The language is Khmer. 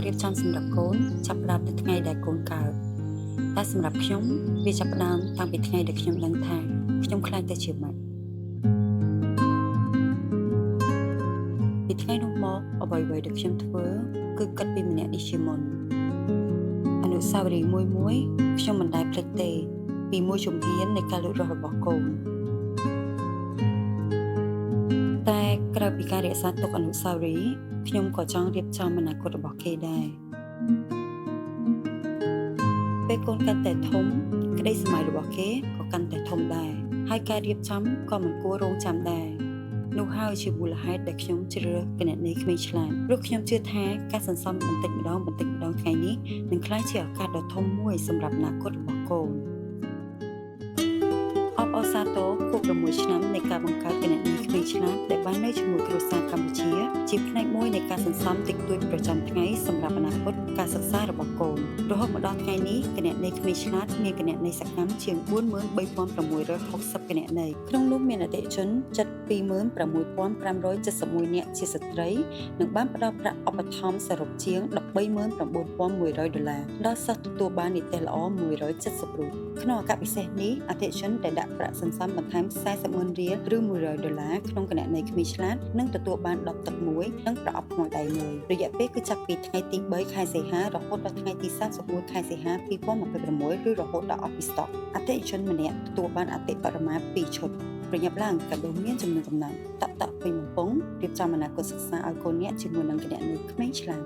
រៀបចំសម្រាប់កូនចាប់ផ្ដើមtừថ្ងៃដែលកូនកើតតែសម្រាប់ខ្ញុំវាចាប់ផ្ដើមតាំងពីថ្ងៃដែលខ្ញុំដឹងថាខ្ញុំខ្លាចទៅជាម៉ាក់ពីថ្ងៃនោះមកអ្វីៗដែលខ្ញុំធ្វើគឺគិតពីម្នាក់នេះជាមុនអនុស្សាវរីយ៍មួយខ្ញុំមិនដែលភ្លេចទេពីមួយជំហាននៃការលូតលាស់របស់កូនតែក្រៅពីការរក្សាទុកអនុស្សាវរីយ៍ខ្ញុំក៏ចង់រៀបចំអនាគតរបស់គេដែរពេលកូនកាន់តែធំក្តីស្រមៃរបស់គេក៏កាន់តែធំដែរហើយការរៀបចំក៏មិនគួររងចាំដែរនោះហើយជាមូលហេតុដែលខ្ញុំជ្រើសរើសគណនេយ្យក្មេងឆ្លាតព្រោះខ្ញុំជឿថាការសន្សំបន្តិចម្ដងថ្ងៃនេះនឹងក្លាយជាឱកាសដ៏ធំមួយសម្រាប់អនាគតរបស់កូនអបអរសាទរគូ6ឆ្នាំនៃការបង្កើតគណនេយ្យក្មេងឆ្លាតដែលបាននៅជាមួយគ្រួសារកម្ពុជាជាផ្នែកមួយនៃការសន្សំតិចតួចប្រចាំថ្ងៃសម្រាប់អនាគតការសិក្សារបស់កូនរហូតមកដល់ថ្ងៃនេះគណនេយ្យក្មេងឆ្លាតមានគណនេយ្យសកម្មជាង 43,660 គណនេយ្យក្នុងនោះមានអតិថិជនជិត 26,571 នាក់ជាស្ត្រីនិងបានផ្ដល់ប្រាក់ឧបត្ថម្ភសរុបជាង $139,100 ដល់សិស្សទទួលបាននិទ្ទេសល្អ170រូបក្នុងឱកាសពិសេសនេះអតិថិជនដែលដាក់ប្រាក់សន្សំបន្ថែម $40,000 ឬ$100 ក្នុងគណនេយ្យក្មេងឆ្លាតនឹងទទួលបានដបទឹកមួយនិងប្រអប់ខ្មៅដៃមួយរយៈពេលគឺចាប់ពីថ្ងៃទី3ខែសីហារហូតដល់ថ្ងៃទី31ខែសីហា2026ឬរហូតដល់អស់ពីស្តុកអតិថិជនម្នាក់ទទួលបានអតិបរមា2ឈុតប្រញាប់ឡើងកាដូមានចំនួនកំណត់តក់ពេញបំពង់រៀបចំអនាគតសិក្សាឲ្យកូនអ្នកជាមួយនឹងគណនេយ្យក្មេងឆ្លាត